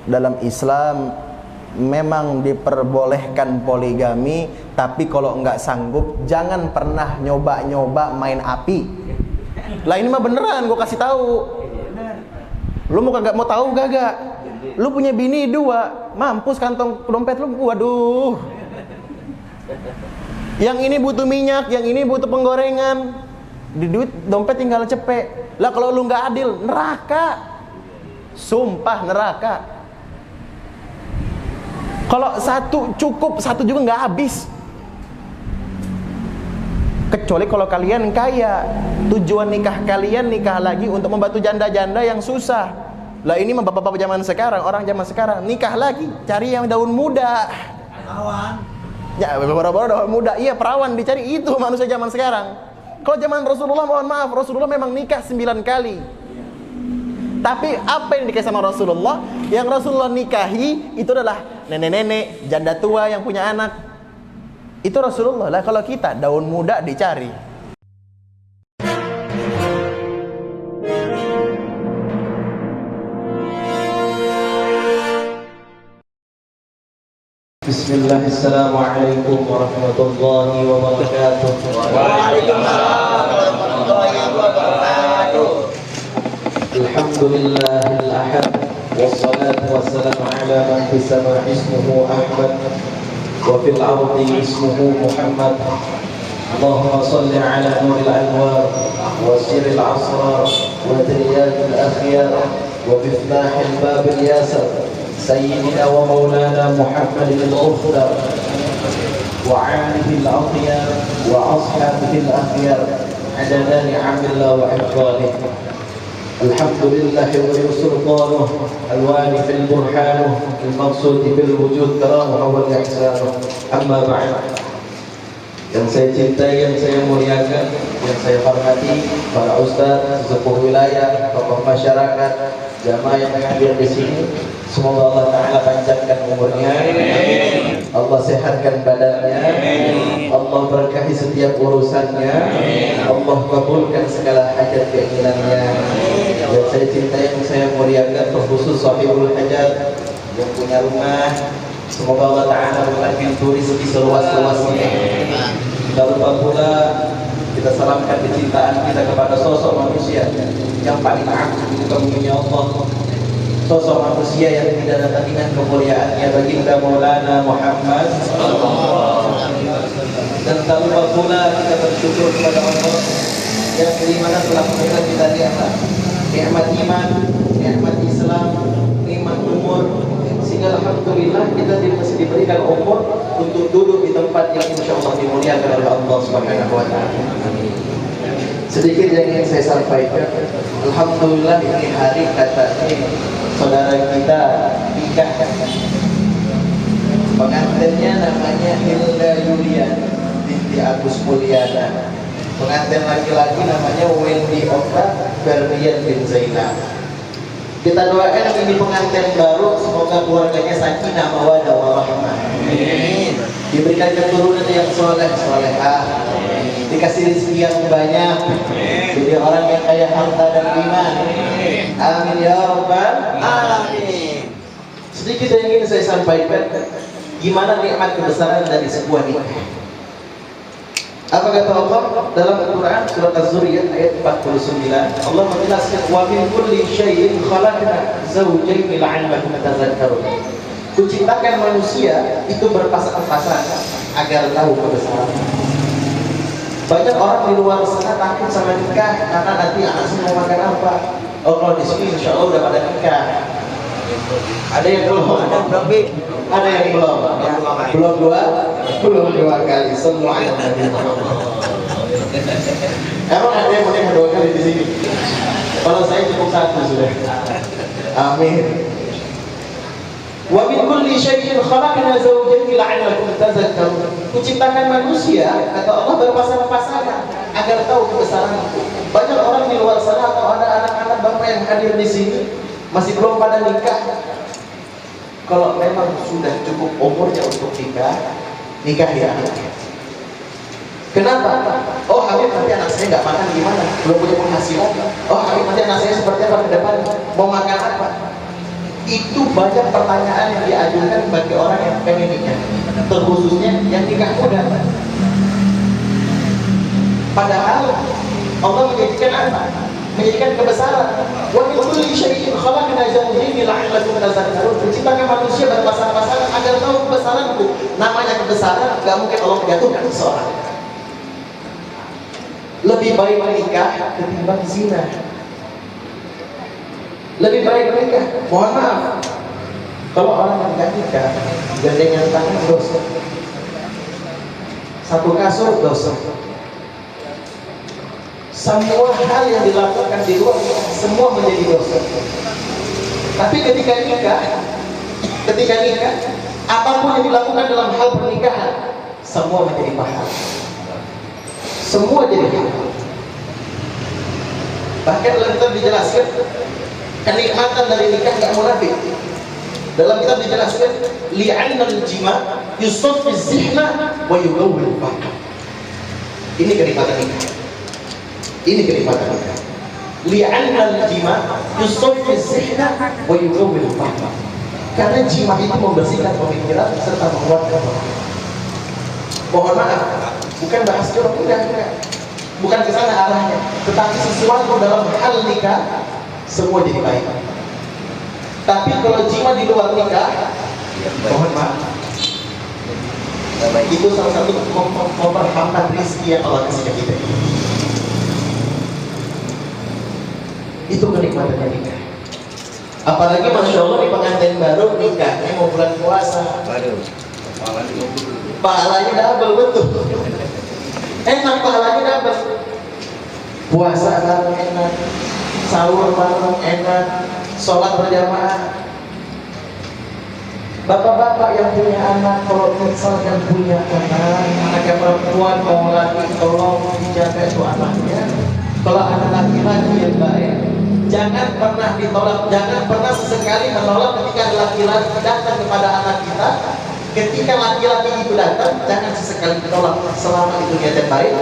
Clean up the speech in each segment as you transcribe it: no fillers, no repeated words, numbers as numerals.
dalam Islam memang diperbolehkan poligami, tapi kalau nggak sanggup jangan pernah nyoba-nyoba main api. Lah ini mah beneran, gue kasih tahu. Lu mau kagak mau tahu gak? Lu punya bini 2, mampus kantong dompet lu, waduh. Yang ini butuh minyak, yang ini butuh penggorengan. Di duit dompet tinggal cepet. Lah kalau lu nggak adil, neraka. Sumpah neraka. Kalau satu cukup, satu juga nggak habis. Kecuali kalau kalian kaya, tujuan nikah kalian nikah lagi untuk membantu janda-janda yang susah. Lah ini mah bapak-bapak zaman sekarang, orang zaman sekarang nikah lagi, cari yang daun muda. Perawan. Ya, beberapa daun muda. Iya, perawan dicari, itu manusia zaman sekarang. Kalau zaman Rasulullah, mohon maaf, Rasulullah memang nikah 9 kali. Tapi apa yang dikasih sama Rasulullah? Yang Rasulullah nikahi itu adalah nenek-nenek, janda tua yang punya anak. Itu Rasulullah. Lah kalau kita daun muda dicari. Bismillah, assalamualaikum warahmatullahi wabarakatuh. Waalaikumsalam warahmatullahi wabarakatuh. Alhamdulillahil ahad, wassalatu wassalamu ala man fis sama'i ismuhu Ahmad wa fil ardi ismuhu Muhammad. Allahumma salli ala nuril anwar wa sirril asrar wa tiryadil akhyar wa biftahil babil yasar sayyidina wa maulana Muhammadin al-Mukhtar wa alihi al-athyar wa ashabihi al-akhyar adada ni'amillah wa ifdalih. Alhamdulillah wa sultanuh alwani fil burhanuh al-maqsud bil wujud karamuh wa ihsanuh. Amma ba'd. Yang saya cintai, yang saya muliakan, yang saya hormati para ustaz, sesepuh wilayah, tokoh masyarakat, jamaah yang hadir di sini, semoga Allah Ta'ala panjangkan umurnya, Allah sehatkan badannya, Allah berkahi setiap urusannya, Allah kabulkan segala hajat keinginannya. Yang saya cintai, yang saya muliakan, terkhusus sahibul hajat yang punya rumah, semoga Allah Ta'ala buka pintu rezeki seluas-luasnya. Tidak lupa pula kita salamkan kecintaan kita kepada sosok manusia yang paling agung di karunia Allah, sosok manusia yang tidak ada tandingan kemuliaannya, baginda Maulana Muhammad. Dan tak lupa pula kita bersyukur kepada Allah yang dimana telah memberikan kita nikmat iman, nikmat Islam, nikmat umur, sehingga alhamdulillah kita masih diberikan umur untuk duduk di tempat yang insyaallah dimuliakan oleh Allah Subhanahu wa taala. Sedikit yang ingin saya sampaikan, alhamdulillah ini hari katanya saudara kita nikah. Pengantinnya namanya Hilda Yulian binti Agus Mulyana. Pengantin laki-laki namanya Wendy Okta Berlian bin Zainab. Kita doakan ini pengantin baru, semoga keluarganya sakinah mawaddah warahmah. Amin. Diberikan keturunan yang soleh-solehah, dikasih rezeki yang banyak, jadi orang yang kaya harta dan iman. Amin ya rabbal alamin. Sedikit yang ingin saya sampaikan, gimana nikmat kebesaran dari sebuah nikah. Apa kata Allah dalam Al-Quran surat Az-Zuriyat ayat 49? Allah menjelaskan, wa min kulli syai'in khalaqna zawjayn la'allakum tadhakkarun. Kuciptakan manusia itu berpasang-pasangan agar tahu kebesaran. Banyak orang di luar sana takut sama nikah karena nanti anaknya mau makan apa. Oh, kalau di sini insya Allah udah pada nikah. Ada yang belum, ada yang belum dua kali semua yang Nabi Muhammad. Emang ada yang mau nikah 2 kali di sini? Kalau saya cukup 1 sudah. Amin. Wa min kulli syai'in khalaqna zawjayn la'allakum tadhakkarun. Kuciptakan manusia, kata Allah, berpasang-pasangan agar tahu kebesaran. Banyak orang di luar sana atau ada anak-anak bapak yang hadir di sini masih belum pada nikah. Kalau memang sudah cukup umurnya untuk nikah ya. Kenapa? Oh, Habib nanti anak saya nggak makan gimana? Belum punya penghasilan. Oh, Habib nanti anak saya seperti apa ke depan? Mau makan apa? Itu banyak pertanyaan yang diajukan bagi orang yang pengen nikah, terkhususnya yang nikah muda. Padahal Allah menjadikan apa? Menjadikan kebesaran. Wa min kulli syai'in khalaqna zawjayn la'allakum tadhakkarun. Menciptakan manusia berpasangan-pasangan agar tahu kebesaranku. Namanya kebesaran, gak mungkin Allah menjatuhkan seseorang. Lebih baik menikah ketimbang zina. Lebih baik menikah. Mohon maaf, kalau orang yang gak nikah, gandengan tangan dosa, satu kasur dosa. Semua hal yang dilakukan di luar semua menjadi dosa. Tapi ketika nikah, apapun yang dilakukan dalam hal pernikahan, semua menjadi pahala. Semua jadi pahala. Bahkan dalam kitab dijelaskan kenikmatan dari nikah gak munafik. Dalam kitab dijelaskan li'annal jima' yusaffi zihna wa yugawwil faqr. Ini kenikmatan nikah. Ini kenikmatan nikah. Li'annal jima' yusaffi zihna wa yugawwil faqr. Karena jima itu membersihkan pemikiran serta menguatkan hati. Mohon maaf, bukan bahas jorok, enggak. Bukan ke sana arahnya, tetapi sesuatu dalam hal nikah semua jadi baik. Tapi kalau jima di luar nikah, mohon maaf, itu salah satu memperhambat rezeki yang Allah kasih ke kita. Itu kenikmatannya nikah. Apalagi Masya Allah di pengantin baru nikahnya mau bulan puasa. Pahalanya double, betul. Enak, pahalanya double. Puasa bareng enak, sahur bareng enak, sholat berjamaah. Bapak-bapak yang punya anak, kalau misalkan punya anak yang perempuan mau lagi, tolong dijaga itu anaknya. Kalau anak laki-laki yang baik, jangan pernah ditolak, jangan pernah sesekali menolak ketika laki-laki datang kepada anak kita. Ketika laki-laki itu datang, jangan sesekali ditolak selama itu niatnya baik.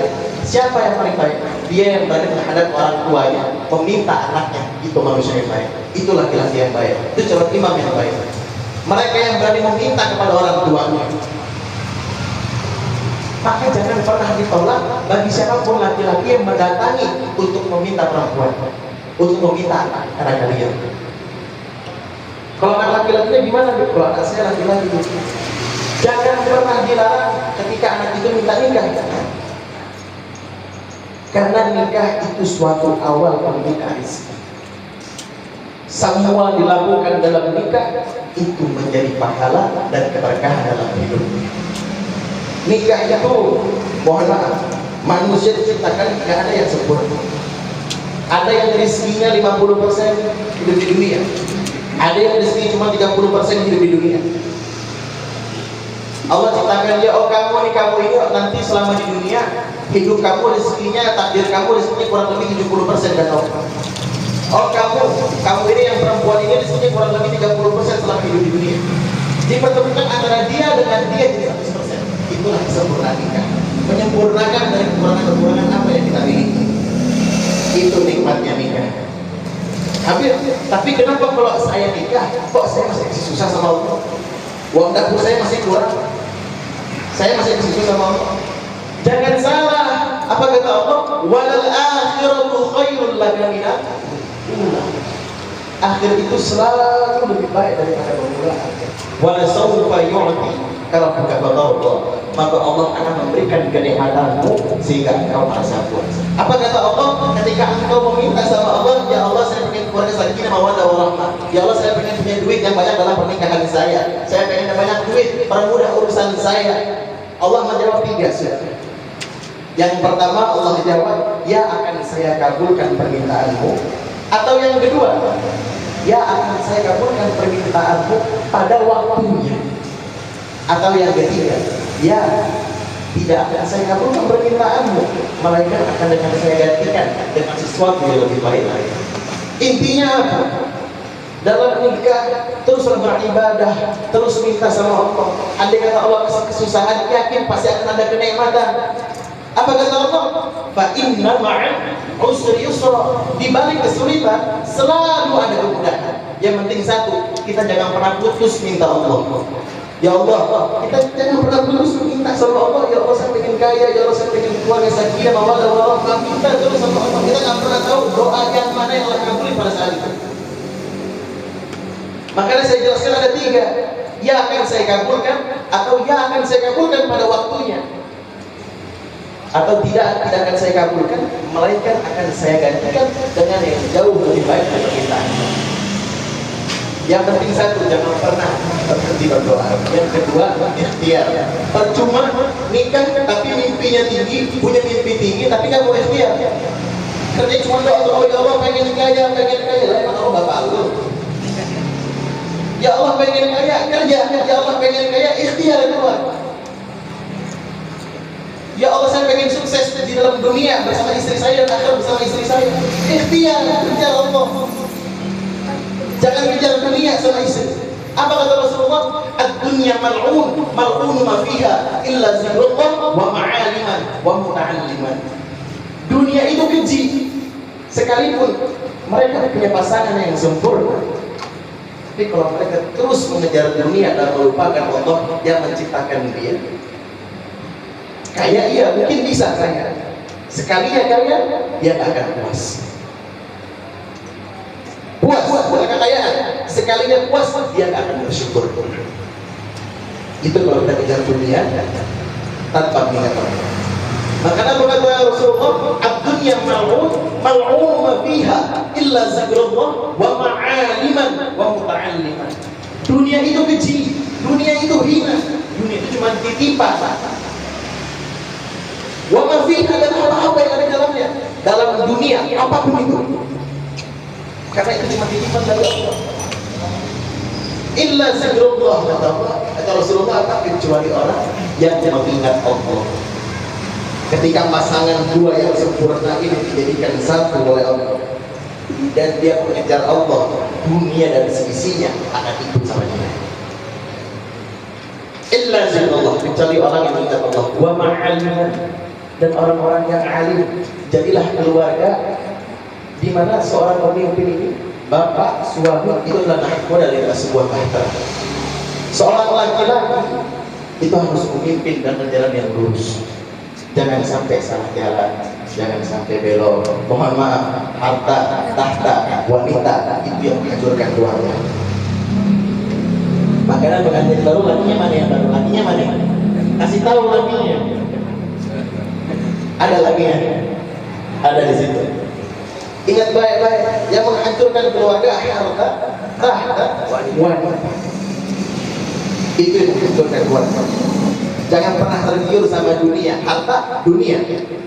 Siapa yang paling baik? Dia yang berani menghadap orang tuanya, meminta anaknya. Itu manusia yang baik. Itu laki-laki yang baik. Itu calon imam yang baik. Mereka yang berani meminta kepada orang tuanya. Maka jangan pernah ditolak bagi siapapun laki-laki yang mendatangi untuk meminta perempuan, untuk meminta anak kalian. Kalau anak laki-lakinya gimana? Kalau anak saya laki-laki, jangan pernah dilarang ketika anak itu minta nikah. Karena nikah itu suatu awal pernikahan. Semua dilakukan dalam nikah itu menjadi pahala dan keberkahan dalam hidup. Nikah itu, mohon maaf, manusia diciptakan tidak ada yang sempurna. Ada yang rezekinya 50% hidup di dunia, ada yang rezekinya cuma 30% hidup di dunia. Allah ciptakan dia, oh kamu ini nanti selama di dunia hidup kamu rezekinya, takdir kamu rezekinya kurang lebih 70% dan oh kamu ini yang perempuan ini rezekinya kurang lebih 30% selama hidup di dunia. Dipertemukan antara dia dengan dia jadi 100%. Itulah kesempurnaan nikah, menyempurnakan dari kekurangan-kekurangan apa yang kita miliki. Itu nikmatnya nikah. Tapi kenapa kalau saya nikah kok saya masih susah sama Allah? Uang dapur saya masih kurang, saya masih susah sama Allah. Jangan salah, apa kata Allah? Walal akhiratu khairul laka minal ula. Akhir itu selalu lebih baik daripada permulaan. Wala sawfa yu'ti kalau bukan Allah, maka Allah akan memberikan kenikmatanmu sehingga engkau merasa puas. Apa kata Allah? Ketika engkau meminta sama Allah, ya Allah saya pengen keluarga sakinah mawaddah warahmah. Ya Allah saya pengen punya duit yang banyak dalam pernikahan saya. Saya pengen banyak duit permudah urusan saya. Allah menjawab 3 sudah. Yang pertama Allah jawab, ya akan saya kabulkan permintaanmu. Atau yang kedua, ya akan saya kabulkan permintaanmu pada waktunya. Atau yang ketiga, ya tidak akan saya kabulkan permintaanmu, melainkan akan dengan saya gantikan dengan sesuatu yang lebih baik lagi. Intinya apa? Dalam nikah teruslah beribadah, terus minta sama Allah. Andai kata Allah kasih kesusahan, yakin pasti akan ada kenikmatan. Apa kata Allah? Fa inna ma'al usri yusra. Di balik kesulitan selalu ada kemudahan. Yang penting satu, kita jangan pernah putus minta Allah. Ya Allah, kita jangan pernah putus minta sama Allah. Ya Allah, saya pengen kaya, ya Allah, saya pengen keluarga sakinah, mawaddah warahmah. Kita terus sama Allah. Kita nggak pernah tahu doa yang mana yang Allah kabulin pada saat itu. Makanya saya jelaskan ada 3. Ya akan saya kabulkan, atau ya akan saya kabulkan pada waktunya, atau tidak akan saya kabulkan, melainkan akan saya gantikan dengan yang jauh lebih baik dari permintaan. Yang penting satu, jangan pernah berhenti berdoa. Yang kedua, ikhtiar. Percuma nikah tapi mimpinya tinggi, punya mimpi tinggi tapi nggak mau ikhtiar. Kerja cuma doa, oh ya Allah pengen kaya, lah Allah bapak lu. Ya Allah pengen kaya, kerja. Ya Allah pengen kaya, ikhtiar keluar. Ya Allah saya pengen sukses di dalam dunia bersama istri saya, akhirat bersama istri saya. Ikhtiar, kerja Allah. Jangan kejar dunia sama istri. Apa kata Rasulullah? Ad-dunya mal'un, mal'un ma fiha illa zikrullah wa ma'aliman wa muta'alliman. Dunia itu keji. Sekalipun mereka punya pasangan yang sempurna, tapi kalau mereka terus mengejar dunia dan melupakan Allah yang menciptakan dia. Kaya iya, mungkin bisa kaya. Sekalinya kaya, dia tak akan puas. Puas dengan kekayaan, sekalinya puas dia tak akan bersyukur. Itu kalau kita kejar dunia tanpa mengingat Allah. Makanya berkata Rasulullah, ad-dunya mal'un, mal'un ma fiha illa zikrullah wa ma'aliman wa muta'alliman. Dunia itu keji, dunia itu hina, dunia itu cuma titipan. Wa ma fiha, dan apa-apa yang ada di dalamnya. Dalam dunia apapun itu, karena itu cuma titipan dari Allah. Illa zikrullah, kata Rasulullah, tapi kecuali orang yang mengingat Allah. Ketika pasangan dua yang sempurna ini dijadikan satu oleh Allah dan dia mengejar Allah, dunia dan seisinya akan ikut sama dia. Illa zikrullah, kecuali orang yang mengingat Allah. Wa ma'aliman, dan orang-orang yang alim. Jadilah keluarga di mana seorang pemimpin ini, bapak, suami, itu adalah nahkoda dari sebuah bahtera. Seorang laki-laki itu harus memimpin dan berjalan yang lurus. Jangan sampai salah jalan, jangan sampai belok. Mohon maaf, harta, tahta, wanita itu yang menghancurkan keluarga. Makanya pengantin baru, lakinya mana yang baru? Lakinya mana? Kasih tahu lakinya. Ada lakinya, ada di situ. Ingat baik-baik, yang menghancurkan keluarga harta, tahta, wanita. Itu yang menghancurkan keluarga. Jangan pernah tergiur sama dunia. Harta, dunia.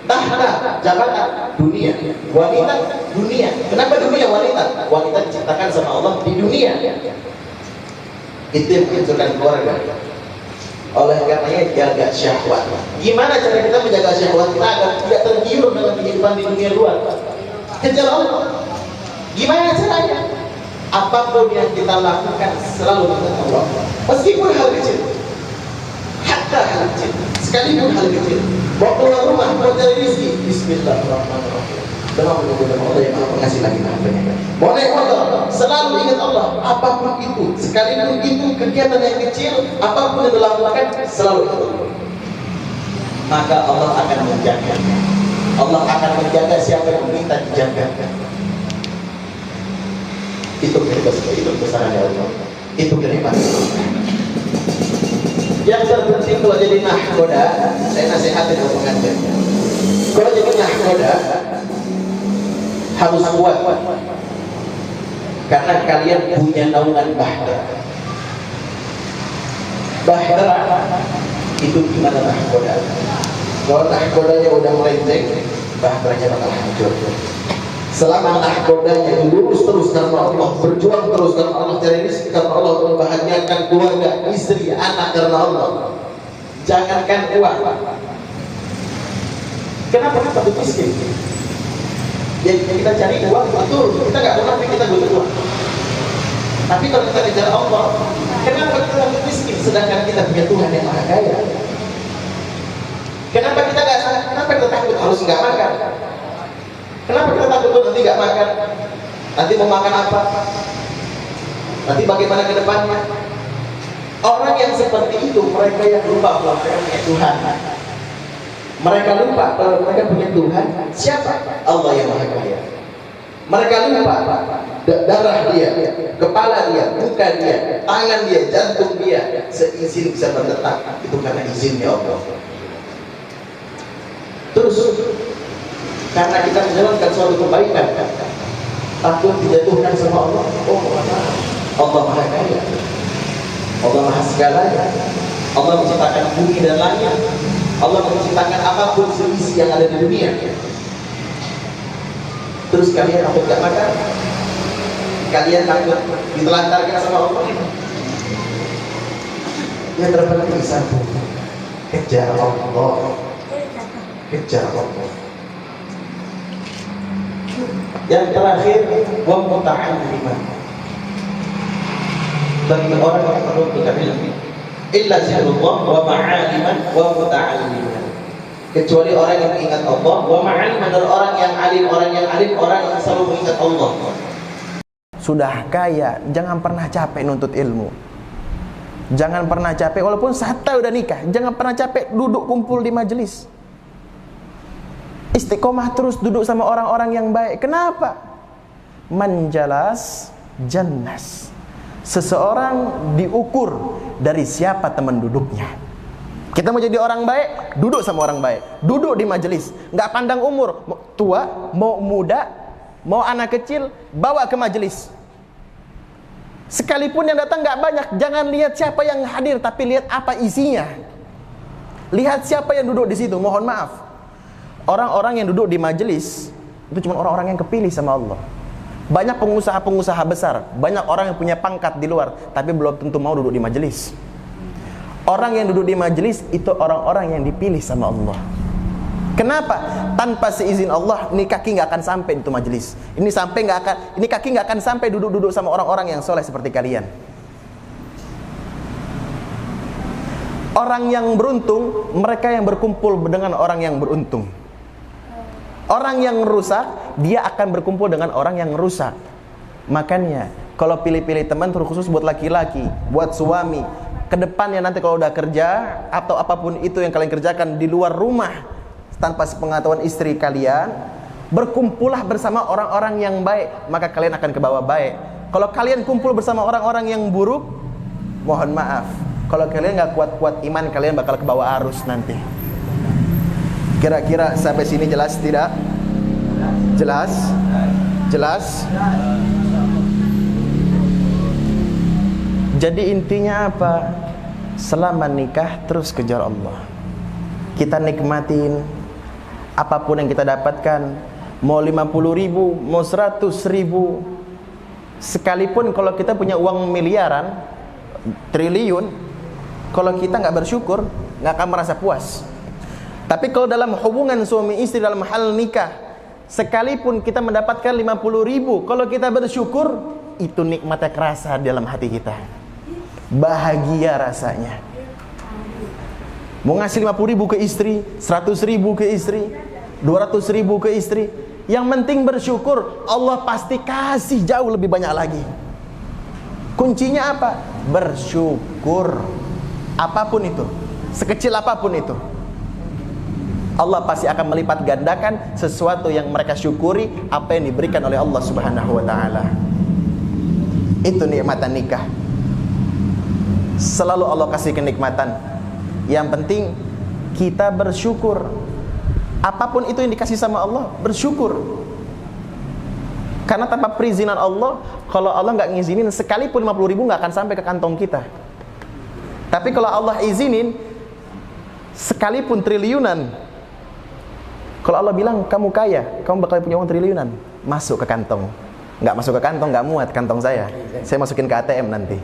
Tahta, jabatan, dunia. Wanita, dunia. Kenapa dunia wanita? Wanita diciptakan sama Allah di dunia. Itu yang menghancurkan keluarga. Oleh karenanya jaga syahwat. Gimana cara kita menjaga syahwat kita agar tidak tergiur dengan kehidupan di dunia luar? Kejar Allah. Gimana caranya? Apapun yang kita lakukan selalu mengingat Allah. Meskipun hal kecil. Hatta hal kecil, sekalipun hal kecil. Mau keluar rumah, mau cari rezeki, bismillahirrahmanirrahim. Dengan menyebut nama Allah yang Maha Pengasih lagi Maha Penyayang. Mau naik motor, selalu ingat Allah. Apapun itu, sekalipun itu kegiatan yang kecil, apapun yang dilakukan, selalu ingat Allah. Maka Allah akan menjaga. Allah akan menjaga siapa yang meminta dijaga. Itu kebesaran Allah. Itu kenikmatan Allah. Yang terpenting kalau jadi nahkoda, saya nasihatin ke pengantin. Kalau jadi nahkoda harus kuat, karena kalian punya naungan bahtera. Bahtera itu gimana nahkoda? Kalau nahkodanya udah melenceng, bahteranya bakal hancur. Selama nahkodanya lurus terus karena Allah, berjuang terus karena Allah, cari rezeki karena Allah, membahagiakan keluarga, istri, anak karena Allah. Jangankan uang. Kenapa kita takut miskin? Jadi kita cari uang, betul, kita nggak pernah kita butuh uang. Tapi kalau kita kejar Allah, kenapa kita takut miskin? Sedangkan kita punya Tuhan yang Maha Kaya. Kenapa kita takut harus nggak makan? Kenapa kita takut nanti nggak makan? Nanti mau makan apa? Nanti bagaimana ke depannya? Orang yang seperti itu, mereka yang lupa bahwa mereka punya Tuhan. Mereka lupa kalau mereka punya Tuhan. Siapa? Allah yang Maha Kaya. Mereka lupa darah dia, kepala dia, muka dia, tangan dia, jantung dia seizin bisa berdetak, itu karena izinnya Allah. Terus karena kita menjalankan suatu kebaikan, takut dijatuhkan sama Allah. Oh, Allah Maha Kaya, Allah Maha Segalanya. Allah menciptakan bumi dan langit, Allah menciptakan apapun seisi yang ada di dunia. Terus kalian takut gak makan? Kalian takut ditelantarkan sama Allah? Yang terpenting satu, kejar Allah, kejar Allah. Yang terakhir, wa muta'alliman. Bagi orang yang menuntut ilmu, illa zikrullah wa ma'aliman wa muta'alliman. Kecuali orang yang mengingat Allah, wa ma'aliman, orang yang alim, orang yang selalu mengingat Allah. Sudah kaya, jangan pernah capek nuntut ilmu. Jangan pernah capek, walaupun hatta udah nikah, jangan pernah capek duduk kumpul di majelis. Istiqomah terus duduk sama orang-orang yang baik. Kenapa? Manjalas jannas. Seseorang diukur dari siapa teman duduknya. Kita mau jadi orang baik, duduk sama orang baik, duduk di majelis, nggak pandang umur, mau tua, mau muda, mau anak kecil, bawa ke majelis. Sekalipun yang datang nggak banyak, jangan lihat siapa yang hadir, tapi lihat apa isinya. Lihat siapa yang duduk di situ. Mohon maaf, orang-orang yang duduk di majelis itu cuma orang-orang yang kepilih sama Allah. Banyak pengusaha-pengusaha besar, banyak orang yang punya pangkat di luar, tapi belum tentu mau duduk di majelis. Orang yang duduk di majelis itu orang-orang yang dipilih sama Allah. Kenapa? Tanpa seizin Allah, ini kaki nggak akan sampai di itu majelis. Ini kaki nggak akan sampai duduk-duduk sama orang-orang yang soleh seperti kalian. Orang yang beruntung, mereka yang berkumpul dengan orang yang beruntung. Orang yang rusak, dia akan berkumpul dengan orang yang rusak. Makanya, kalau pilih-pilih teman terkhusus buat laki-laki, buat suami, kedepannya nanti kalau udah kerja atau apapun itu yang kalian kerjakan di luar rumah tanpa sepengetahuan istri kalian, berkumpullah bersama orang-orang yang baik, maka kalian akan ke bawah baik. Kalau kalian kumpul bersama orang-orang yang buruk, mohon maaf, kalau kalian nggak kuat-kuat iman, kalian bakal ke bawah arus nanti. Kira-kira sampai sini jelas tidak? Jelas? Jelas? Jadi intinya apa? Selama nikah terus kejar Allah. Kita nikmatin apapun yang kita dapatkan. Mau 50.000, mau 100.000. Sekalipun kalau kita punya uang miliaran, triliun, kalau kita nggak bersyukur, nggak akan merasa puas. Tapi kalau dalam hubungan suami istri dalam hal nikah, sekalipun kita mendapatkan 50.000, kalau kita bersyukur, itu nikmatnya kerasa dalam hati kita. Bahagia rasanya. Mau ngasih 50.000 ke istri, 100.000 ke istri, 200.000 ke istri, yang penting bersyukur, Allah pasti kasih jauh lebih banyak lagi. Kuncinya apa? Bersyukur. Apapun itu, sekecil apapun itu, Allah pasti akan melipat gandakan sesuatu yang mereka syukuri apa yang diberikan oleh Allah Subhanahu wa taala. Itu nikmatan nikah. Selalu Allah kasih kenikmatan. Yang penting kita bersyukur. Apapun itu yang dikasih sama Allah, bersyukur. Karena tanpa perizinan Allah, kalau Allah nggak ngizinin, sekalipun 50.000 nggak akan sampai ke kantong kita. Tapi kalau Allah izinin, sekalipun triliunan, kalau Allah bilang kamu kaya, kamu bakal punya uang triliunan, masuk ke kantong. Nggak masuk ke kantong, nggak muat kantong saya masukin ke ATM nanti.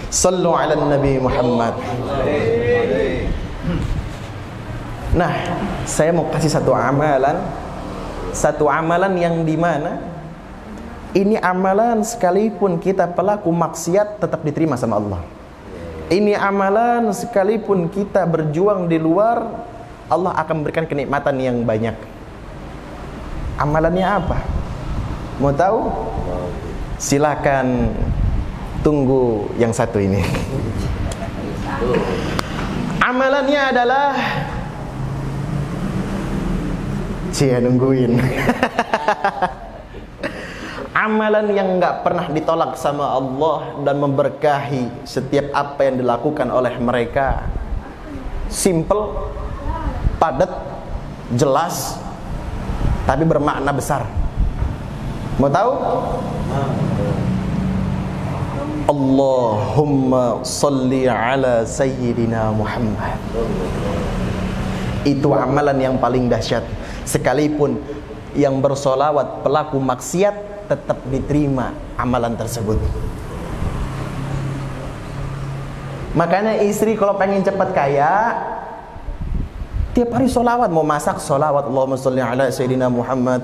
Sallu ala Nabi Muhammad. Nah, saya mau kasih satu amalan yang dimana ini amalan sekalipun kita pelaku maksiat tetap diterima sama Allah. Ini amalan sekalipun kita berjuang di luar, Allah akan memberikan kenikmatan yang banyak. Amalannya apa? Mau tahu? Silakan tunggu yang satu ini. Amalannya adalah nungguin. Amalan yang nggak pernah ditolak sama Allah dan memberkahi setiap apa yang dilakukan oleh mereka. Simple, padat, jelas, tapi bermakna besar. Mau tahu? Allahumma salli ala Sayyidina Muhammad. Itu amalan yang paling dahsyat. Sekalipun yang bersolawat pelaku maksiat, tetap diterima amalan tersebut. Makanya istri kalau pengen cepat kaya, tiap hari solawat. Mau masak solawat, Allahumma salli ala Sayyidina Muhammad.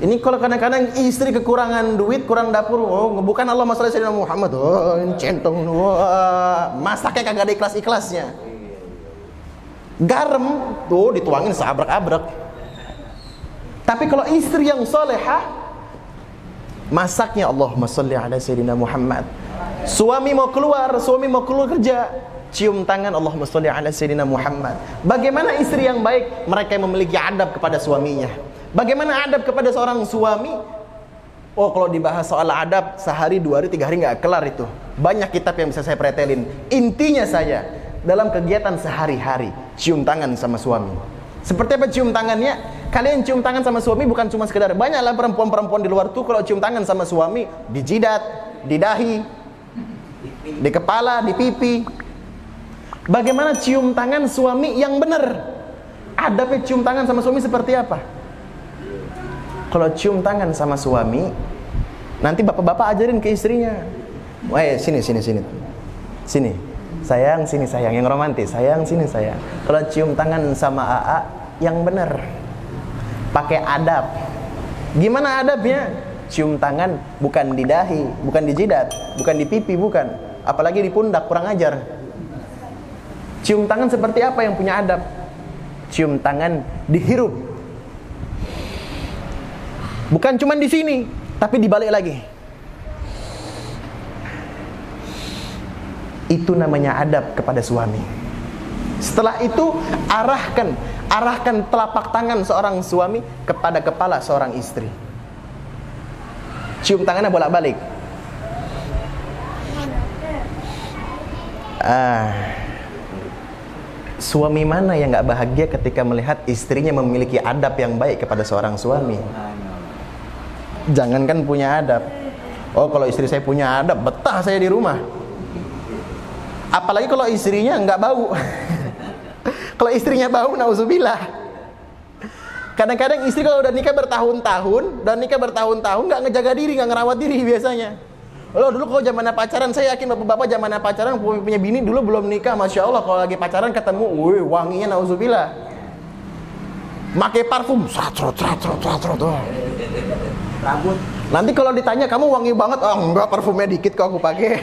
Ini kalau kadang-kadang istri kekurangan duit, kurang dapur, bukan Allahumma salli ala Sayyidina Muhammad, ini centong, masaknya kagak ada ikhlas-ikhlasnya. Garam tuh dituangin seabrek-abrek. Tapi kalau istri yang solehah, masaknya Allahumma salli ala Sayyidina Muhammad. Suami mau keluar kerja, cium tangan Allahumma salli ala Sayyidina Muhammad. Bagaimana istri yang baik? Mereka yang memiliki adab kepada suaminya. Bagaimana adab kepada seorang suami? Oh, kalau dibahas soal adab, sehari, 2 hari, 3 hari nggak kelar itu. Banyak kitab yang bisa saya pretelin. Intinya saja, dalam kegiatan sehari-hari, cium tangan sama suami. Seperti apa cium tangannya? Kalian cium tangan sama suami bukan cuma sekedar, banyaklah perempuan-perempuan di luar tuh kalau cium tangan sama suami, di jidat, di dahi, di kepala, di pipi. Bagaimana cium tangan suami yang benar? Adabnya cium tangan sama suami seperti apa? Kalau cium tangan sama suami, nanti bapak-bapak ajarin ke istrinya. Sini. Sini. Sayang, sini sayang, yang romantis. Sayang, sini sayang. Kalau cium tangan sama AA yang benar, pakai adab. Gimana adabnya? Cium tangan bukan di dahi, bukan di jidat, bukan di pipi, bukan. Apalagi di pundak, kurang ajar. Cium tangan seperti apa yang punya adab? Cium tangan dihirup. Bukan cuma di sini, tapi dibalik lagi. Itu namanya adab kepada suami. Setelah itu arahkan telapak tangan seorang suami kepada kepala seorang istri. Cium tangannya bolak-balik. Suami mana yang gak bahagia ketika melihat istrinya memiliki adab yang baik kepada seorang suami? Jangankan punya adab. Oh, kalau istri saya punya adab, betah saya di rumah. Apalagi kalau istrinya nggak bau. Kalau istrinya bau, nauzubillah. Kadang-kadang istri kalau udah nikah bertahun-tahun nggak ngejaga diri, nggak ngerawat diri biasanya. Lo dulu kalau zamannya pacaran, saya yakin bapak-bapak zamannya pacaran punya bini dulu belum nikah, masya Allah kalau lagi pacaran ketemu, wih wanginya nauzubillah. Pakai parfum, rambut. Nanti kalau ditanya kamu wangi banget, enggak, parfumnya dikit kok aku pakai.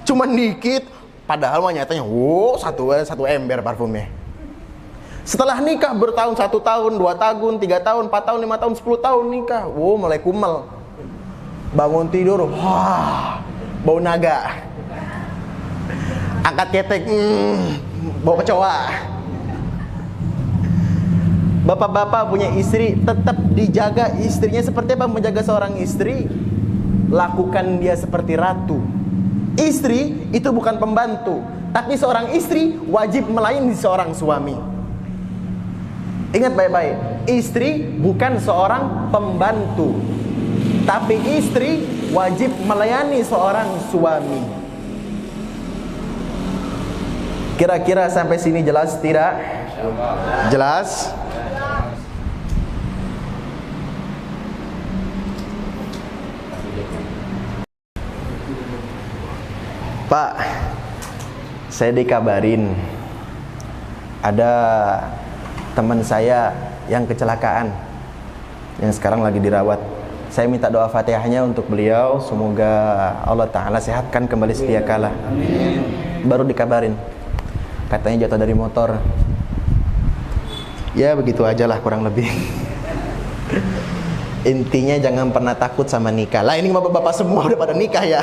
Cuman dikit, padahal mah nyatanya, satu ember parfumnya. Setelah nikah bertahun, 1 tahun, 2 tahun, 3 tahun, 4 tahun, 5 tahun, 10 tahun nikah, mulai kumel. Bangun tidur, bau naga. Angkat ketek, bau kecoa. Bapak-bapak punya istri, tetap dijaga istrinya seperti apa menjaga seorang istri? Lakukan dia seperti ratu. Istri itu bukan pembantu, tapi seorang istri wajib melayani seorang suami. Ingat baik-baik, istri bukan seorang pembantu, tapi istri wajib melayani seorang suami. Kira-kira sampai sini jelas tidak? Jelas? Pak, saya dikabarin ada teman saya yang kecelakaan, yang sekarang lagi dirawat. Saya minta doa Fatihahnya untuk beliau, semoga Allah Ta'ala sehatkan kembali sedia kala. Baru dikabarin, katanya jatuh dari motor. Ya begitu aja lah kurang lebih. Intinya jangan pernah takut sama nikah. Lah ini bapak-bapak semua udah pada nikah ya.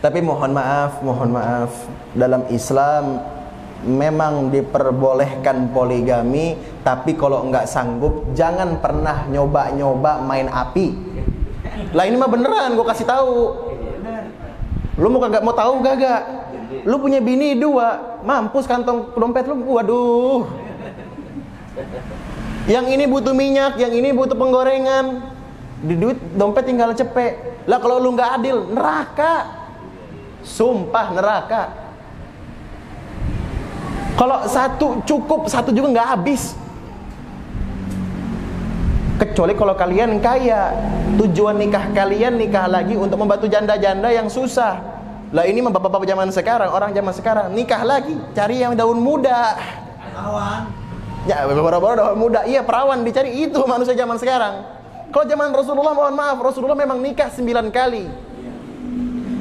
Tapi mohon maaf, dalam Islam memang diperbolehkan poligami, tapi kalau nggak sanggup jangan pernah nyoba-nyoba main api. Lah ini mah beneran gue kasih tahu. Lu mau kagak mau tahu gak? Lu punya bini 2, mampus kantong dompet lu, waduh. Yang ini butuh minyak, yang ini butuh penggorengan. Di duit dompet tinggal cepet. Lah kalau lu nggak adil, neraka. Sumpah neraka. Kalau satu cukup, satu juga nggak habis. Kecuali kalau kalian kaya, tujuan nikah kalian nikah lagi untuk membantu janda-janda yang susah. Lah ini mah bapak-bapak zaman sekarang, orang zaman sekarang nikah lagi, cari yang daun muda. Perawan. Ya, bapak-bapak daun muda, iya perawan dicari, itu manusia zaman sekarang. Kalau zaman Rasulullah, mohon maaf, Rasulullah memang nikah 9 kali.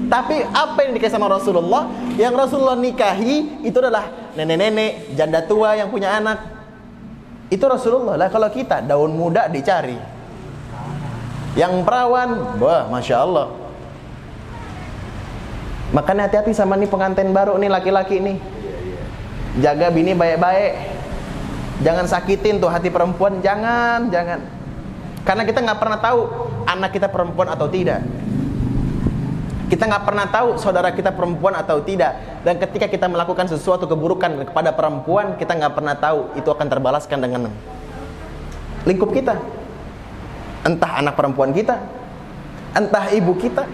Tapi apa yang dikasih sama Rasulullah? Yang Rasulullah nikahi itu adalah nenek-nenek, janda tua yang punya anak. Itu Rasulullah. Lah kalau kita daun muda dicari. Yang perawan, wah Masya Allah. Makanya hati-hati sama nih pengantin baru nih, laki-laki nih. Jaga bini baik-baik. Jangan sakitin tuh hati perempuan, jangan. Karena kita nggak pernah tahu anak kita perempuan atau tidak. Kita nggak pernah tahu saudara kita perempuan atau tidak. Dan ketika kita melakukan sesuatu keburukan kepada perempuan, kita nggak pernah tahu itu akan terbalaskan dengan lingkup kita. Entah anak perempuan kita, entah ibu kita,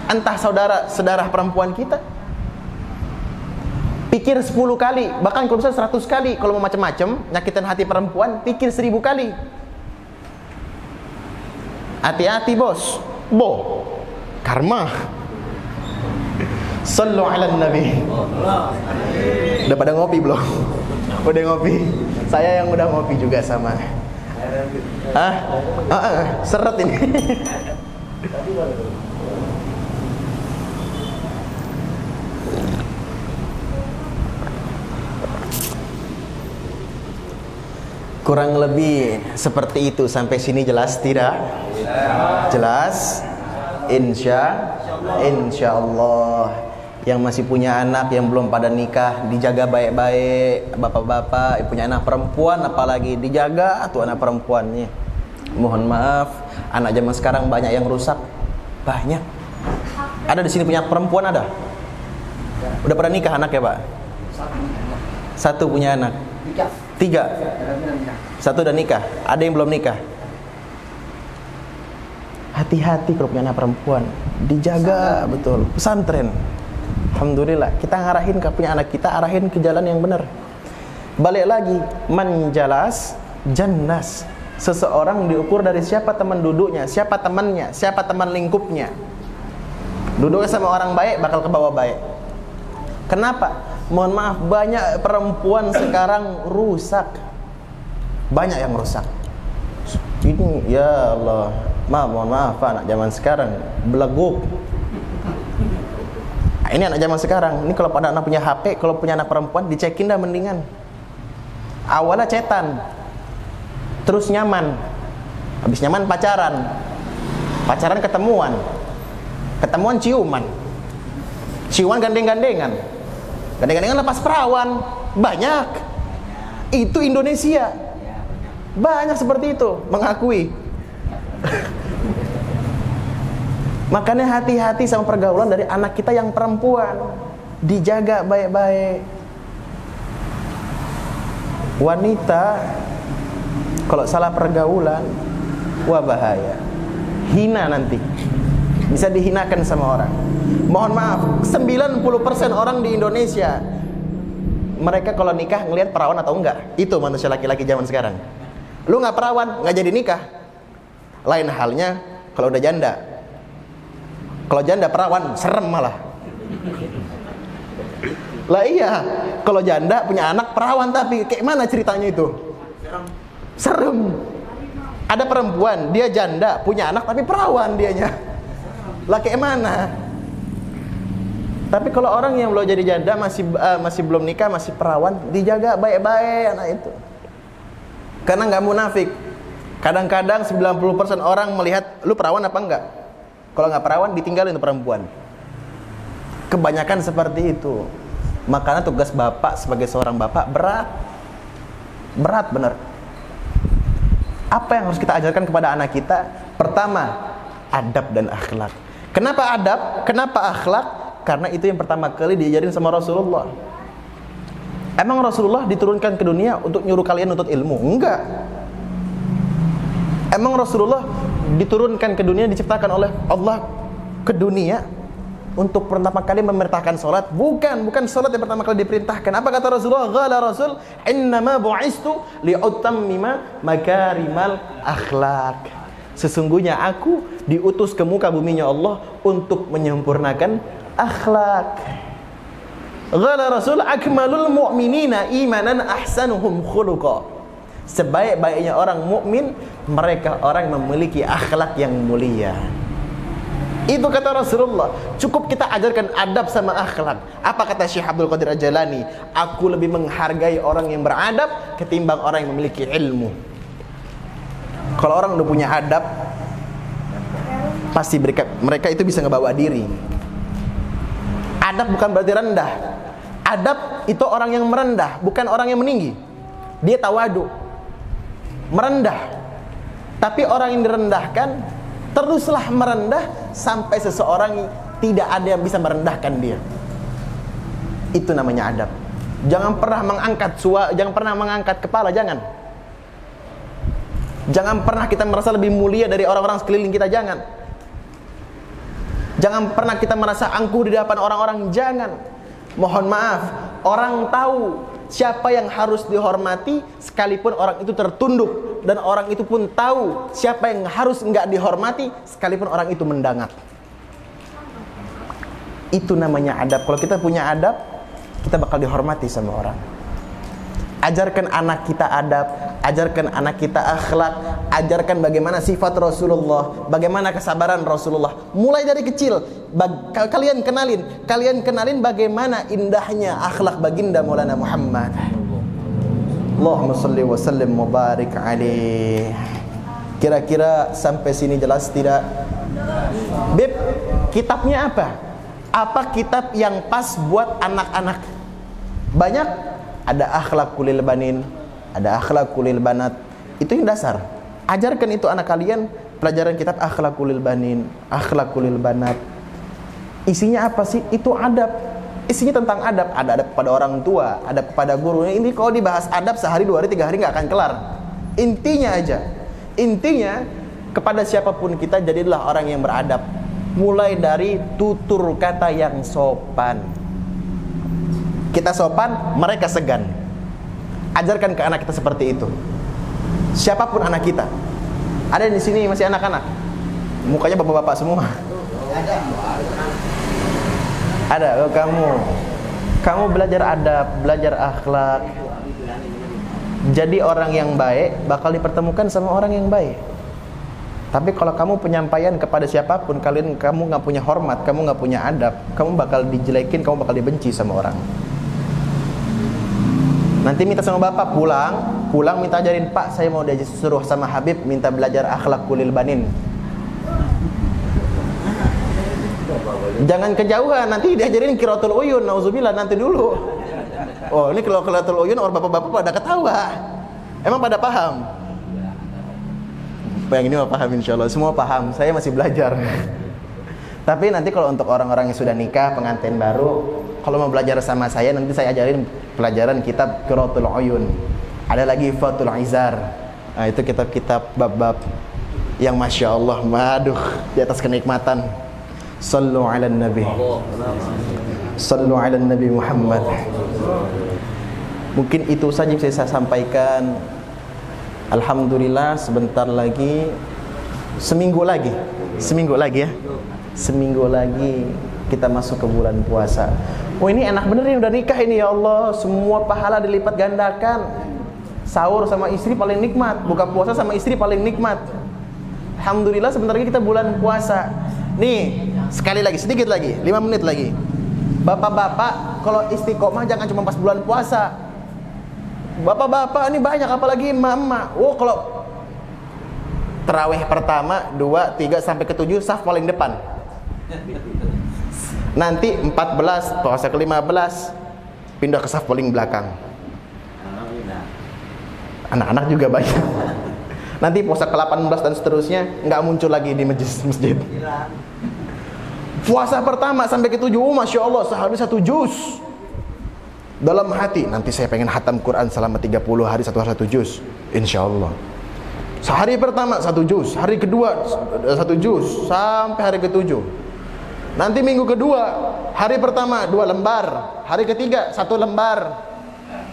entah saudara perempuan kita. Pikir 10 kali, bahkan kalau bisa 100 kali. Kalau mau macam-macam nyakitin hati perempuan, pikir 1000 kali. Hati-hati bos, karma. Sallu ala nabi. Udah pada ngopi belum? Udah ngopi. Saya yang udah ngopi juga sama. Seret ini. Kurang lebih seperti itu. Sampai sini jelas tidak? Jelas? Insya Allah. Yang masih punya anak, yang belum pada nikah, dijaga baik-baik. Bapak-bapak punya anak perempuan, apalagi dijaga tuh anak perempuannya. Mohon maaf, anak zaman sekarang banyak yang rusak. Banyak. Ada di sini punya perempuan ada? Udah pada nikah anak ya Pak? Satu punya anak. 3. Satu udah nikah. Ada yang belum nikah. Hati-hati kalau punya anak perempuan, dijaga betul. Pesantren, alhamdulillah kita ngarahin ke punya anak kita, arahin ke jalan yang benar. Balik lagi, manjalas jannas. Seseorang diukur dari siapa teman duduknya, siapa temannya, siapa teman lingkupnya. Duduknya sama orang baik bakal ke bawah baik. Kenapa? Mohon maaf, banyak perempuan sekarang rusak. Banyak yang rusak. Ini ya Allah, mohon maaf anak zaman sekarang beleguk. Ini anak zaman sekarang. Ini kalau pada anak punya HP, kalau punya anak perempuan dicekin dah mendingan. Awalnya cetan, terus nyaman, habis nyaman pacaran ketemuan ciuman gandeng-gandengan lepas perawan. Banyak. Itu Indonesia. Banyak seperti itu mengakui. Makanya hati-hati sama pergaulan dari anak kita yang perempuan. Dijaga baik-baik. Wanita kalau salah pergaulan, wah bahaya. Hina nanti. Bisa dihinakan sama orang. Mohon maaf, 90% orang di Indonesia, mereka kalau nikah ngelihat perawan atau enggak. Itu manusia laki-laki zaman sekarang. Lu nggak perawan, nggak jadi nikah. Lain halnya kalau udah janda. Kalau janda perawan, serem malah. Lah iya, kalau janda punya anak perawan, tapi kayak mana ceritanya itu? Serem. Ada perempuan, dia janda, punya anak tapi perawan dianya. Lah kayak mana? Tapi kalau orang yang belum jadi janda, masih belum nikah, masih perawan, dijaga baik-baik anak itu. Karena nggak munafik. Kadang-kadang 90% orang melihat lu perawan apa enggak. Kalau nggak perawan ditinggalin tuh perempuan. Kebanyakan seperti itu. Makanya tugas bapak sebagai seorang bapak berat. Berat bener. Apa yang harus kita ajarkan kepada anak kita? Pertama, adab dan akhlak. Kenapa adab? Kenapa akhlak? Karena itu yang pertama kali diajarin sama Rasulullah. Emang Rasulullah diturunkan ke dunia untuk nyuruh kalian nuntut ilmu? Enggak. Emang Rasulullah diturunkan ke dunia, diciptakan oleh Allah ke dunia untuk pertama kali memerintahkan sholat? Bukan sholat yang pertama kali diperintahkan. Apa kata Rasulullah? Qala Rasul, innama bu'istu li'utammima makarimal akhlak. Sesungguhnya aku diutus ke muka buminya Allah untuk menyempurnakan akhlak. Qala Rasul, akmalul mu'minina imanan ahsanuhum khuluqa. Sebaik-baiknya orang mukmin mereka orang yang memiliki akhlak yang mulia. Itu kata Rasulullah. Cukup kita ajarkan adab sama akhlak. Apa kata Syekh Abdul Qadir Al-Jalani? Aku lebih menghargai orang yang beradab ketimbang orang yang memiliki ilmu. Kalau orang udah punya adab, pasti mereka itu bisa ngebawa diri. Adab bukan berarti rendah. Adab itu orang yang merendah, bukan orang yang meninggi. Dia tawadu, merendah. Tapi orang yang direndahkan teruslah merendah sampai seseorang tidak ada yang bisa merendahkan dia. Itu namanya adab. Jangan pernah mengangkat jangan pernah mengangkat kepala, jangan. Jangan pernah kita merasa lebih mulia dari orang-orang sekeliling kita, jangan. Jangan pernah kita merasa angkuh di depan orang-orang, jangan. Mohon maaf, orang tahu siapa yang harus dihormati sekalipun orang itu tertunduk, dan orang itu pun tahu siapa yang harus enggak dihormati sekalipun orang itu mendangak. Itu namanya adab. Kalau kita punya adab, kita bakal dihormati sama orang. Ajarkan anak kita adab, ajarkan anak kita akhlak, ajarkan bagaimana sifat Rasulullah, bagaimana kesabaran Rasulullah. Mulai dari kecil, kalian kenalin bagaimana indahnya akhlak baginda Maulana Muhammad. Allahumma salli wa sallim mubarak alaih. Kira-kira sampai sini jelas tidak? Beb, kitabnya apa? Apa kitab yang pas buat anak-anak? Banyak. Ada akhlaqul lil banin, ada akhlaqul lil banat. Itu yang dasar. Ajarkan itu anak kalian, pelajaran kitab akhlaqul lil banin, akhlaqul lil banat. Isinya apa sih? Itu adab. Isinya tentang adab. Ada adab kepada orang tua, adab kepada guru. Ini kalau dibahas adab sehari, 2 hari, 3 hari nggak akan kelar. Intinya aja. Intinya kepada siapapun kita jadilah orang yang beradab. Mulai dari tutur kata yang sopan. Kita sopan, mereka segan. Ajarkan ke anak kita seperti itu. Siapapun anak kita. Ada di sini masih anak-anak. Mukanya bapak-bapak semua. Ada. Oh, kamu belajar adab, belajar akhlak. Jadi orang yang baik bakal dipertemukan sama orang yang baik. Tapi kalau kamu penyampaian kepada siapapun, kamu nggak punya hormat, kamu nggak punya adab, kamu bakal dijelekin, kamu bakal dibenci sama orang. Nanti minta sama bapak pulang minta ajarin, Pak saya mau disuruh sama Habib minta belajar akhlaqul lil banin. Jangan kejauhan, nanti diajarin qiraatul uyun, nauzubillah, nanti dulu. Oh ini kalau qiraatul uyun orang bapak-bapak pada ketawa. Emang pada paham? Yang ini mah paham insyaallah, semua paham, saya masih belajar. Tapi nanti kalau untuk orang-orang yang sudah nikah, pengantin baru, kalau mau belajar sama saya, nanti saya ajarin pelajaran kitab Qiraatul Uyun. Ada lagi Fathul Izar. Nah, itu kitab-kitab bab-bab yang Masya Allah, waduh, di atas kenikmatan. Sallu ala Nabi. Sallu ala Nabi Muhammad. Mungkin itu saja yang saya sampaikan. Alhamdulillah, sebentar lagi, seminggu lagi ya. Seminggu lagi kita masuk ke bulan puasa. Oh ini enak bener nih, udah nikah ini, ya Allah, semua pahala dilipat gandakan. Sahur sama istri paling nikmat, buka puasa sama istri paling nikmat. Alhamdulillah, sebentar lagi kita bulan puasa. Nih, sekali lagi, sedikit lagi, 5 menit lagi. Bapak-bapak, kalau istiqomah jangan cuma pas bulan puasa. Bapak-bapak ini banyak, apalagi emak-emak. Oh kalau Terawih pertama, 2, 3 sampai ke 7 saf paling depan. Nanti 14, puasa ke-15 pindah ke saf paling belakang. Anak-anak juga banyak. Nanti puasa ke-18 dan seterusnya nggak muncul lagi di masjid. Puasa pertama sampai ke 7, Masya Allah sehari 1 juz. Dalam hati, nanti saya pengen hatam Quran selama 30 hari, 1 hari 1 juz, insya Allah. Sehari pertama 1 juz, hari kedua 1 juz, sampai hari ke-7. Nanti minggu kedua, hari pertama 2 lembar, hari ketiga 1 lembar.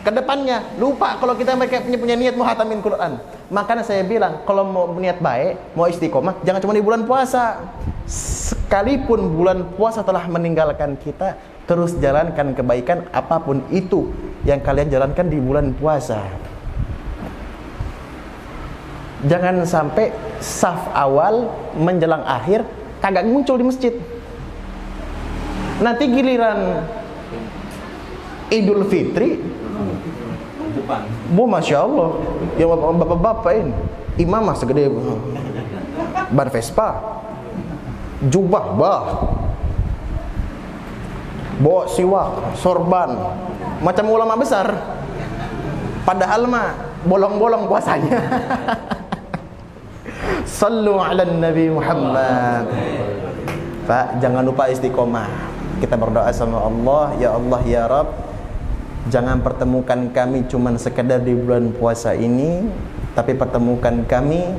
Kedepannya lupa kalau kita punya niat mau hatamin Quran. Makanya saya bilang, kalau mau niat baik, mau istiqomah, jangan cuma di bulan puasa. Sekalipun bulan puasa telah meninggalkan kita, terus jalankan kebaikan apapun itu yang kalian jalankan di bulan puasa. Jangan sampai saf awal menjelang akhir kagak muncul di masjid. Nanti giliran Idul Fitri, Masya Allah, yang bapak-bapak ini imamah segede ban Vespa, jubah bawa siwak, sorban, macam ulama besar. Padahal mah bolong-bolong puasanya. Sallu ala Nabi Muhammad. Pak, jangan lupa istiqomah. Kita berdoa sama Allah, ya Allah ya Rabb, jangan pertemukan kami cuman sekedar di bulan puasa ini, tapi pertemukan kami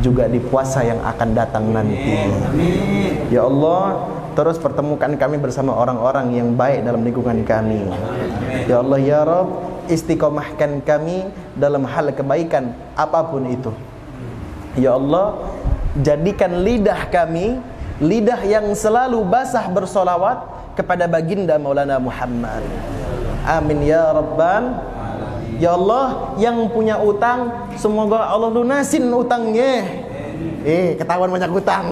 juga di puasa yang akan datang nanti. Ya Allah, terus pertemukan kami bersama orang-orang yang baik dalam lingkungan kami. Ya Allah ya Rabb, istiqomahkan kami dalam hal kebaikan apapun itu. Ya Allah, jadikan lidah kami lidah yang selalu basah bersolawat kepada baginda Maulana Muhammad. Amin ya Rabban. Ya Allah, yang punya utang semoga Allah lunasin utangnya. Ketahuan banyak utang.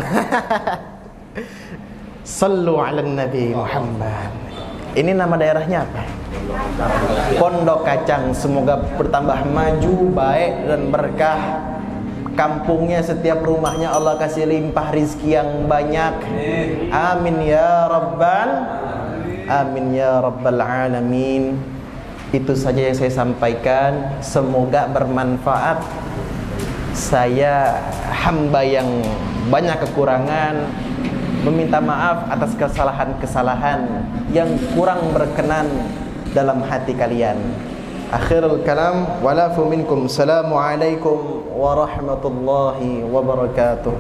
Sallu ala Nabi Muhammad. Ini nama daerahnya apa? Pondok Kacang. Semoga bertambah maju, baik dan berkah. Kampungnya, setiap rumahnya Allah kasih limpah rizki yang banyak. Amin ya Rabban. Amin ya Rabbal Alamin. Itu saja yang saya sampaikan. Semoga bermanfaat. Saya hamba yang banyak kekurangan, meminta maaf atas kesalahan-kesalahan yang kurang berkenan dalam hati kalian. Akhirul kalam, walafu minkum. Assalamualaikum warahmatullahi wabarakatuh.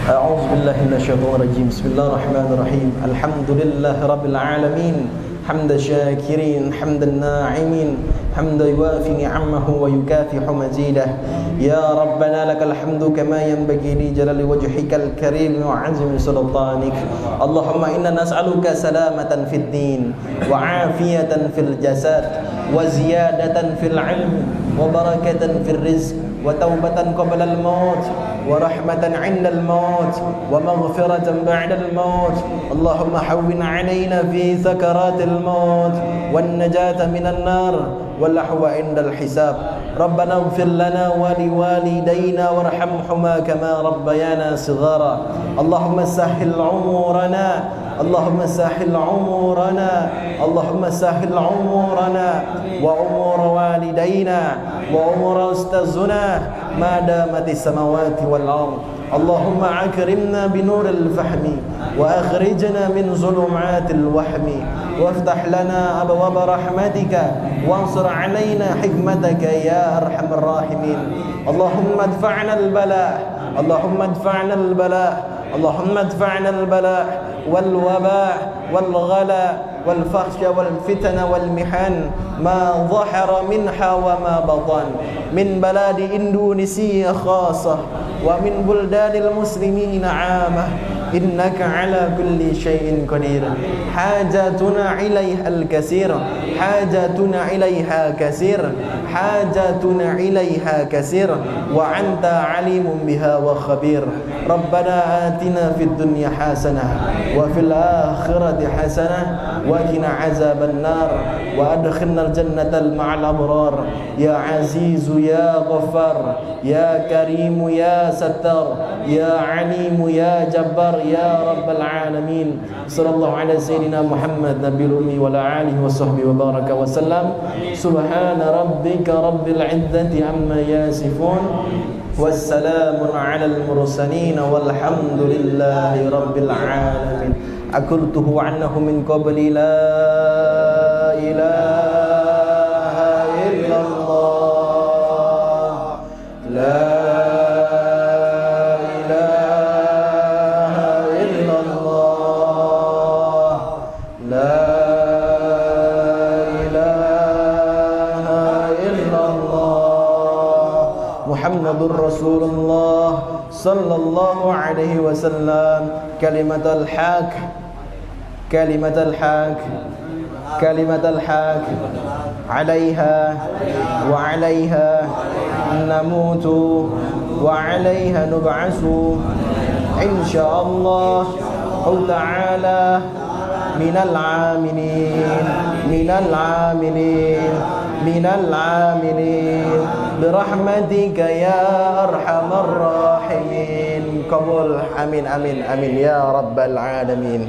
A'udzu billahi minasyaitonir rajim. Bismillahirrahmanirrahim. Alhamdulillahi rabbil alamin. Hamda syakirin, hamdan na'imin, hamda yuwafi ni'amahu wa yukafihu mazidah. Ya Rabbana lakal hamdu kama yanbaghi li jalali wajhikal karim wa 'azimi sultanik. Allahumma inna nas'aluka salamatan fid din wa 'afiyatan fil jasad wa ziyadatan fil 'ilm wa barakatan fil rizq wa taubatan qabla al maut wa rahmatan 'inda al maut wa maghfiratan ba'da al maut. Allahumma hawwin 'alaina fi sakaratil الموت والنجاة من النار واللحو عند الحساب. ربنا اغفر لنا ولوالدينا وارحمهما كما ربيانا صغارا. اللهم سهل عمورنا، اللهم سهل عمورنا، اللهم سهل عمورنا وعمور والدينا وعمر أستاذنا ما دامت السماوات والأرض. اللهم أكرمنا بنور الفهم وأخرجنا من ظلمات الوهم وافتح لنا أبواب رحمتك وانصر علينا حكمتك يا أرحم الراحمين. اللهم ادفعنا البلاء، اللهم ادفعنا البلاء، اللهم ادفعنا البلاء والوباء والغلا والفحش والفتن والمحن ما ظهر منها وما بطن من بلاد إندونيسيا خاصة ومن بلدان المسلمين عامة. إنك على كل شيء قدير حاجاتنا إليها الكثير حاجاتنا إليها كثير حاجاتنا إليها كثير وأنت عليم بها وخبير ربنا آتنا في الدنيا حسنة وفي الآخرة حسنة وقنا عذاب النار وأدخلنا الجنة مع الأبرار يا عزيز يا غفار يا كريم يا ستار يا عليم يا جبار يا رب العالمين صلى الله على سيدنا محمد نبي الأمي وعلى آله وصحبه وبارك وسلم سبحان ربك رب العزة عما يصفون والسلام على المرسلين والحمد لله رب العالمين أقلته عنه من قبل لا إله إلا الله لا إله إلا الله لا إله إلا الله محمد رسول الله صلى الله عليه وسلم كلمة الحق كلمة الحق كلمة الحق عليها وعليها نموت وعليها نبعث إن شاء الله تعالى من العاملين من العاملين من العاملين برحمتك يا أرحم الراحمين قبول آمين آمين آمين يا رب العالمين